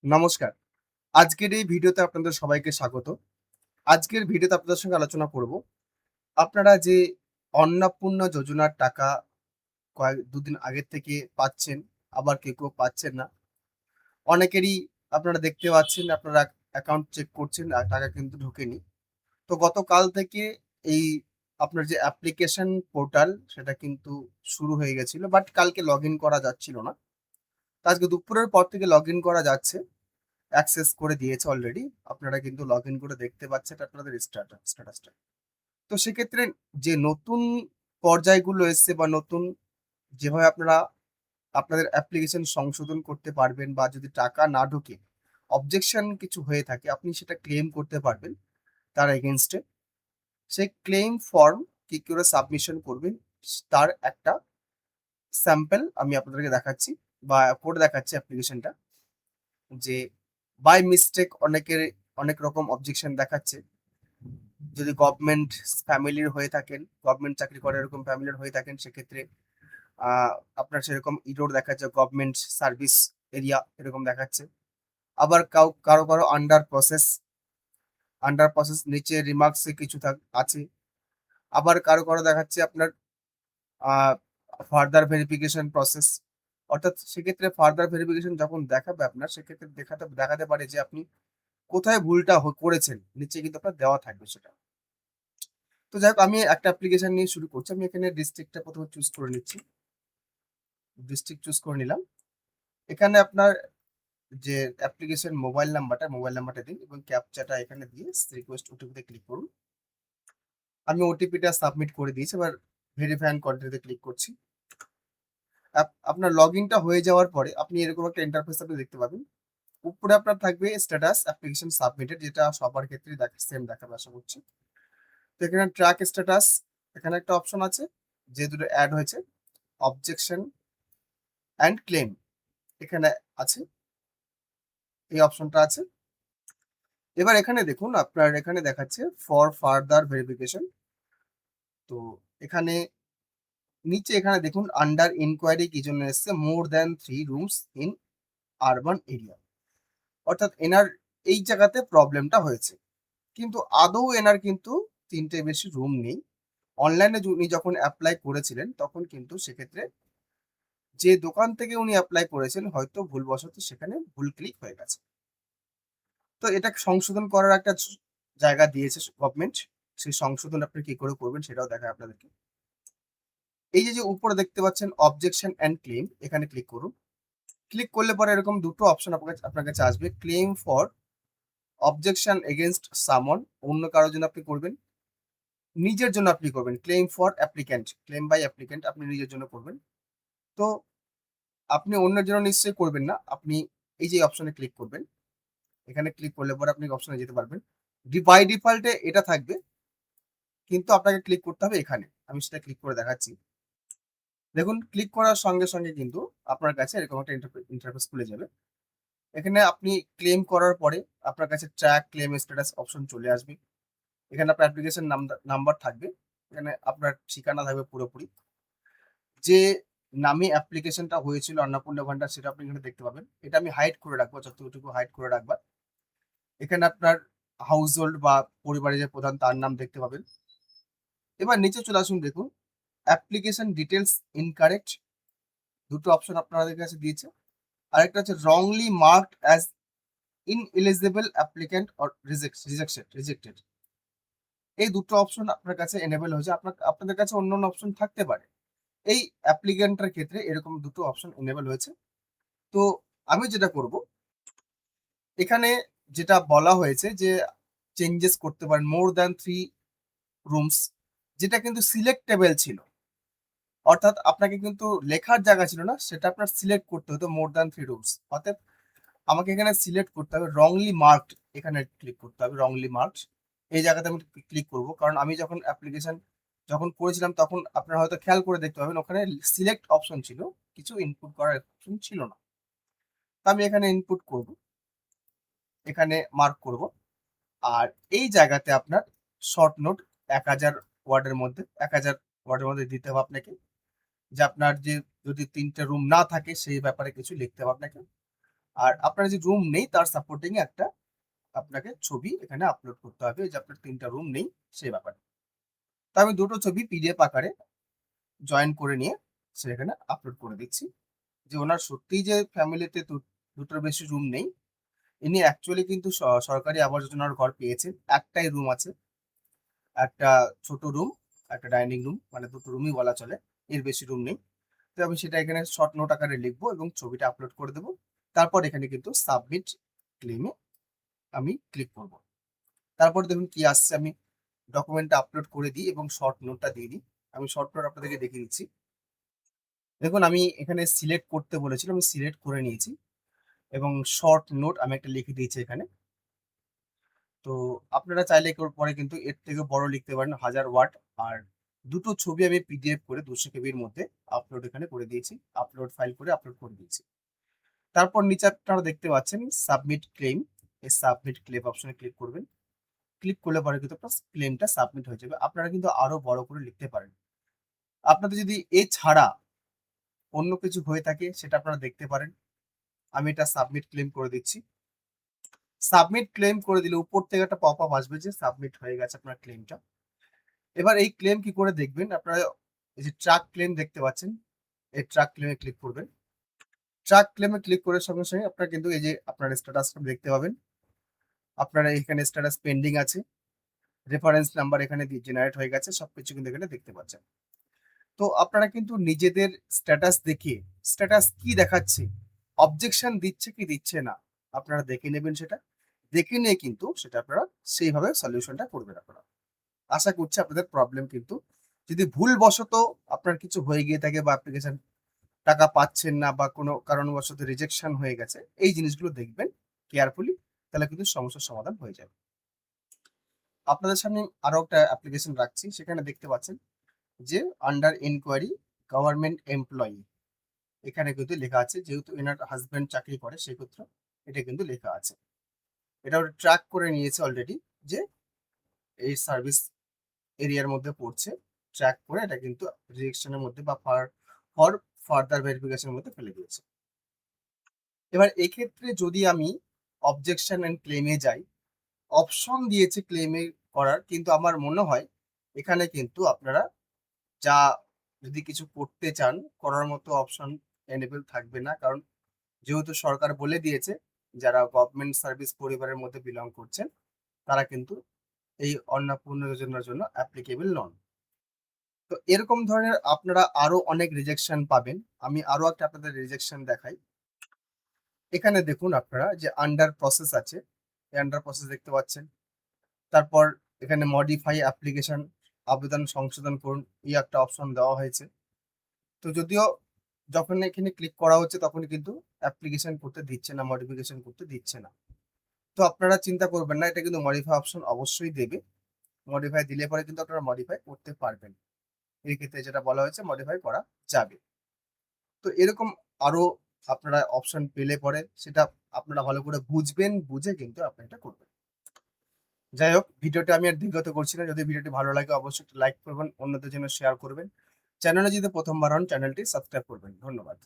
নমস্কার। আজকের এই ভিডিওতে আপনাদের সবাইকে স্বাগত। আজকের ভিডিওতে আপনাদের সঙ্গে আলোচনা করব। আপনারা যে অন্নপূর্ণা যোজনার টাকা দুদিন আগের থেকে পাচ্ছেন, আবার কেউ পাচ্ছেন না। অনেকেরই আপনারা দেখতে পাচ্ছেন আপনারা অ্যাকাউন্ট চেক করছেন আর টাকা কিন্তু ঢোকেনি। তো গতকাল থেকে এই আপনার যে অ্যাপ্লিকেশন পোর্টাল সেটা কিন্তু শুরু হয়ে গেছিল। বাট কালকে লগইন করা যাচ্ছিল না। তো আজকে দুপুরের পর থেকে লগইন করা যাচ্ছে। অ্যাক্সেস করে দিয়েছে অলরেডি। আপনারা কিন্তু লগইন করে দেখতে পাচ্ছেন আপনাদের স্ট্যাটাসটা। তো সেক্ষেত্রে যে নতুন পর্যায়গুলো এসছে বা নতুন যেভাবে আপনারা আপনাদের অ্যাপ্লিকেশন সংশোধন করতে পারবেন বা যদি টাকা না ঢোকে, অবজেকশন কিছু হয়ে থাকে আপনি সেটা ক্লেম করতে পারবেন তার এগেইনস্ট এ। সেই ক্লেম ফর্ম কি করে সাবমিশন করবেন তার একটা স্যাম্পল আমি আপনাদেরকে দেখাচ্ছি বা করে দেখাচ্ছি অ্যাপ্লিকেশনটা। যে বাই মিস্টেক অনেকের অনেক রকম অবজেকশন দেখাচ্ছে। যদি গভর্নমেন্ট ফ্যামিলির হয়ে থাকেন, গভর্নমেন্ট চাকরি করে এরকম ফ্যামিলির হয়ে থাকেন সেক্ষেত্রে আ আপনার সেরকম ইরর দেখাচ্ছে গভর্নমেন্ট সার্ভিস এরিয়া এরকম দেখাচ্ছে। আবার কারো আন্ডার প্রসেস নিচে রিমার্কস এ কিছু আছে। আবার কারো দেখাচ্ছে আপনার আ ফার্দার ভেরিফিকেশন প্রসেস। অর্থাৎ সেক্ষেত্রে ফার্দার ভেরিফিকেশন যখন দেখাবে আপনার সেক্ষেত্রে দেখাতে পারে যে আপনি কোথায় ভুলটা করেছেন। নিচে কিন্তু আপনার দেওয়া থাকবে সেটা। তো যাই হোক আমি একটা অ্যাপ্লিকেশন নিয়ে শুরু করছি। আমি এখানে ডিস্ট্রিক্টটা ১ম এ চুজ করে নিচ্ছি। ডিস্ট্রিক্ট চুজ করে নিলাম। এখানে আপনার যে অ্যাপ্লিকেশন মোবাইল নাম্বারটা দিন এবং ক্যাপচাটা এখানে দিয়ে রিকোয়েস্ট ওটিপি তে ক্লিক করুন। আমি ওটিপিটা সাবমিট করে দিয়েছি। এবার ভেরিফাই অ্যান্ড কন্টিনিউ তে ক্লিক করছি। আপনার লগইনটা হয়ে যাওয়ার পরে আপনি এরকম একটা ইন্টারফেস আপনি দেখতে পাবেন। উপরে আপনার থাকবে স্ট্যাটাস অ্যাপ্লিকেশন সাবমিটেড যেটা সবার ক্ষেত্রেই সেম দেখাবে আশা করছি। তো এখানে ট্র্যাক স্ট্যাটাস এখানে একটা অপশন আছে যে দুটো এড হয়েছে অবজেকশন অ্যান্ড ক্লেম এখানে আছে, এই অপশনটা আছে। এবার এখানে দেখুন আপনার এখানে দেখাচ্ছে ফর ফার্দার ভেরিফিকেশন। তো এখানে নিচে এখানে দেখুন আন্ডার ইনকোয়ারি কি জন্য এসছে more than 3 rooms in urban area. অর্থাৎ এনার এই জায়গাতে প্রবলেমটা হয়েছে। কিন্তু আদৌ এনার কিন্তু ৩ টে বেশি রুম নেই। অনলাইনে উনি যখন এপ্লাই করেছিলেন তখন কিন্তু সেক্ষেত্রে যে দোকান থেকে উনি এপ্লাই করেছেন হয়তো ভুলবশত সেখানে ভুল ক্লিক হয়ে গেছে। তো এটা সংশোধন করার একটা জায়গা দিয়েছে গভর্নমেন্ট। সেই সংশোধন আপনি কি করে করবেন সেটাও দেখায় আপনাদেরকে। এই যে উপরে দেখতে পাচ্ছেন অবজেকশন অ্যান্ড ক্লেম এখানে ক্লিক করুন। ক্লিক করলে পরে এরকম দুটো অপশন আপনার কাছে আসবে। ক্লেম ফর অবজেকশন এগেইনস্ট সামন অন্য কারোর জন্য আপনি করবেন। নিজের জন্য আপনি করবেন। Claim for applicant, claim by applicant আপনি নিজের জন্য করবেন। তো আপনি অন্যের জন্য নিশ্চয়ই করবেন না। আপনি এই যে অপশনে ক্লিক করবেন। এখানে ক্লিক করলে পরে আপনি অপশনে যেতে পারবেন। বাই ডিফল্ট এ এটা থাকবে। কিন্তু আপনাকে ক্লিক করতে হবে এখানে। আমি সেটা ক্লিক করে দেখাচ্ছি। দেখুন ক্লিক করার সঙ্গে কিন্তু আপনার কাছে এরকম একটা ইন্টারফেস খুলে যাবে। এখানে আপনি ক্লেম করার পরে আপনার কাছে ট্র্যাক ক্লেম স্ট্যাটাস অপশন চলে আসবে। এখানে আপনার অ্যাপ্লিকেশন নাম্বার থাকবে। এখানে আপনার ঠিকানা থাকবে পুরোপুরি। যে নামে অ্যাপ্লিকেশনটা হয়েছিল অন্নপূর্ণা ভান্ডার সেটা আপনি এখানে দেখতে পাবেন। এটা আমি হাইড করে রাখবো যতটুকু হাইড করে রাখবা। এখানে আপনার হাউসহোল্ড বা পরিবারের যে প্রধান তার নাম দেখতে পাবেন। এবার নিচে চলে আসুন দেখুন অ্যাপ্লিকেশন ডিটেইলস ইনকারেক্ট দুটো অপশন আপনাদের কাছে দিয়েছে। আরেকটা হচ্ছে wrongly marked as ineligible applicant or rejected. এই দুটো অপশন আপনার কাছে এনেবল হয়েছে। আপনাদের কাছে অন্যান্য অপশন থাকতে পারে। এই অ্যাপ্লিক্যান্টের ক্ষেত্রে এরকম দুটো অপশন এনেবল হয়েছে। তো আমি যেটা করব এখানে যেটা বলা হয়েছে যে চেঞ্জেস করতে পারেন মোর দ্যান 3 রুমস যেটা কিন্তু সিলেক্টেবল ছিল। অর্থাৎ আপনাকে কিন্তু লেখার জায়গা ছিল না সেটা আপনার সিলেক্ট করতে হতো মোর দ্যান 3 রুমস। অতএব আমাকে এখানে সিলেক্ট করতে হবে রংলি মার্কড এখানে ক্লিক করতে হবে রংলি মার্কড। এই জায়গাতে আমি ক্লিক করব কারণ আমি যখন অ্যাপ্লিকেশন যখন করেছিলাম তখন আপনারা হয়তো খেয়াল করে দেখতে পাবেন ওখানে সিলেক্ট অপশন ছিল, কিছু ইনপুট করার অপশন ছিল না। তো আমি এখানে ইনপুট করব, এখানে মার্ক করব। আর এই জায়গাতে আপনার শর্ট নোট ১০০০ ওয়ার্ডের মধ্যে ১০০০ ওয়ার্ডের মধ্যে দিতে হবে আপনাকে। যে আপনার যে যদি ৩ টে রুম না থাকে সেই ব্যাপারে কিছু লিখতে হবে আপনাকে। আর আপনার যে রুম নেই তার সাপোর্টিং একটা আপনাকে ছবি এখানে আপলোড করতে হবে, যে আপনার ৩ টা রুম নেই সেই ব্যাপারে। তো আমি ২ টো ছবি পিডিএফ আকারে জয়েন করে নিয়ে সেখানে আপলোড করে দিচ্ছি। যে ওনার সত্যিই যে ফ্যামিলিতে ২ টোর বেশি রুম নেই। ইনি অ্যাকচুয়ালি কিন্তু সরকারি আবাস যোজনার ঘর পেয়েছেন। একটাই রুম আছে। একটা ছোট রুম, একটা ডাইনিং রুম, মানে ২ টো রুমই বলা চলে। এর বেশি রুম নেই। তো আমি সেটা এখানে শর্ট নোট আকারে লিখবো এবং ছবিটা আপলোড করে দেবো। তারপর এখানে কিন্তু সাবমিট ক্লেইম এ আমি ক্লিক করব। তারপর দেখুন কি আসছে, আমি ডকুমেন্টটা আপলোড করে দিই এবং শর্ট নোটটা দিয়ে দিই। আমি শর্ট নোট আপনাদেরকে দেখিয়ে দিচ্ছি। দেখুন আমি এখানে সিলেক্ট করতে বলেছিল, আমি সিলেক্ট করে নিয়েছি এবং শর্ট নোট আমি একটা লিখে দিয়েছি এখানে। তো আপনারা চাইলে পরে কিন্তু এর থেকে বড় লিখতে পারেন, 1000 ওয়ার্ড। আর ২ টো ছবি আমি পিডিএফ করে 200 কেবির মধ্যে আপলোড এখানে করে দিয়েছি। আপলোড ফাইল করে আপলোড করে দিয়েছি। তারপর নিচে আপনারা দেখতে পাচ্ছেন সাবমিট ক্লেইম। এই সাবমিট ক্লেম অপশনে ক্লিক করবেন। ক্লিক করলে পরে কিন্তু আপনার ক্লেমটা সাবমিট হয়ে যাবে। আপনারা কিন্তু আরো বড় করে লিখতে পারেন। আপনাদের যদি এছাড়া অন্য কিছু হয়ে থাকে সেটা আপনারা দেখতে পারেন। আমি এটা সাবমিট ক্লেম করে দিচ্ছি। সাবমিট ক্লেম করে দিলে উপর থেকে একটা পপআপ আসবে যে সাবমিট হয়ে গেছে আপনার ক্লেমটা। এবার এই ক্লেম কি করে দেখবেন? আপনারা এই যে ট্র্যাক ক্লেম দেখতে পাচ্ছেন, এই ট্র্যাক ক্লেমে ক্লিক করবেন। ট্র্যাক ক্লেমে ক্লিক করার সঙ্গে, সঙ্গে আপনারা কিন্তু এই যে আপনার স্ট্যাটাসটা দেখতে পাবেন। আপনারা এখানে স্ট্যাটাস পেন্ডিং আছে। রেফারেন্স নাম্বার এখানে জেনারেট হয়ে গেছে। সবকিছু কিন্তু এখানে দেখতে পাচ্ছেন। তো আপনারা কিন্তু নিজেদের স্ট্যাটাস দেখে, স্ট্যাটাস কি দেখাচ্ছে, অবজেকশন দিচ্ছে কি দিচ্ছে না, আপনারা দেখে নেবেন সেটা। দেখে নিয়ে কিন্তু সেটা আপনারা সেইভাবে সলিউশনটা করবেন আপনারা। আশা করছি আপনাদের প্রবলেম কিন্তু, যদি ভুলবশত আপনার কিছু হয়ে গিয়ে থাকে বা অ্যাপ্লিকেশন টাকা পাচ্ছেন না বা কোনো কারণবশত রিজেকশন হয়ে গেছে, এই জিনিসগুলো দেখবেন কেয়ারফুলি, তাহলে কিন্তু সমস্যার সমাধান হয়ে যাবে। আপনাদের সামনে আরো একটা অ্যাপ্লিকেশন রাখছি, সেখানে দেখতে পাচ্ছেন যে আন্ডার ইনকোয়ারি গভর্নমেন্ট এমপ্লয়ি, এখানে কিন্তু লেখা আছে, যেহেতু এনার হাজবেন্ড চাকরি করে সেক্ষেত্রে এটা কিন্তু লেখা আছে। এটা ওরা ট্র্যাক করে নিয়েছে অলরেডি যে এই সার্ভিস এরিয়ার মধ্যে পড়ছে। ট্র্যাক করে এটা কিন্তু রিজেকশনের মধ্যে বা ফর ফার্দার ভেরিফিকেশনের মধ্যে ফেলে দিয়েছে। এবার এক্ষেত্রে যদি আমি অবজেকশন এন্ড ক্লেমে যাই, অপশন দিয়েছে ক্লেমে করার, কিন্তু আমার মনে হয় এখানে কিন্তু আপনারা যা যদি কিছু করতে চান করার মতো অপশন এনেবল থাকবে না, কারণ যেহেতু সরকার বলে দিয়েছে যারা গভর্নমেন্ট সার্ভিস পরিবারের মধ্যে বিলং করছেন তারা কিন্তু এই অন্নপূর্ণা যোজনার জন্য অ্যাপ্লিকেবল নন। তো এরকম ধরনের আপনারা আরো অনেক রিজেকশন পাবেন। আমি আরো একটা আপনাদের রিজেকশন দেখাই। এখানে দেখুন আপনারা যে আন্ডার প্রসেস আছে, এই আন্ডার প্রসেস দেখতে পাচ্ছেন। তারপর এখানে মডিফাই অ্যাপ্লিকেশন, আবেদন সংশোধন করুন, এই একটা অপশন দেওয়া হয়েছে। তো যদিও যখন এখানে ক্লিক করা হচ্ছে তখনই কিন্তু অ্যাপ্লিকেশন করতে দিচ্ছে না, মডিফিকেশন করতে দিচ্ছে না। তো আপনারা চিন্তা করবেন না, এটা কিন্তু মডিফাই অপশন অবশ্যই দেবে। মডিফাই দিলে পরে কিন্তু আপনারা মডিফাই করতে পারবেন। এই ক্ষেত্রে যেটা বলা হয়েছে মডিফাই করা যাবে। তো এরকম আরো আপনারা অপশন পেলে পরে সেটা আপনারা ভালো করে বুঝবেন, বুঝে কিন্তু আপনি এটা করবেন। যাই হোক, ভিডিওটা আমি আর দীর্ঘত করছি না। যদি ভিডিওটি ভালো লাগে অবশ্যই একটা লাইক করবেন, অন্যদের জন্য শেয়ার করবেন। চ্যানেলে যদি প্রথমবার হন চ্যানেলটি সাবস্ক্রাইব করবেন। ধন্যবাদ।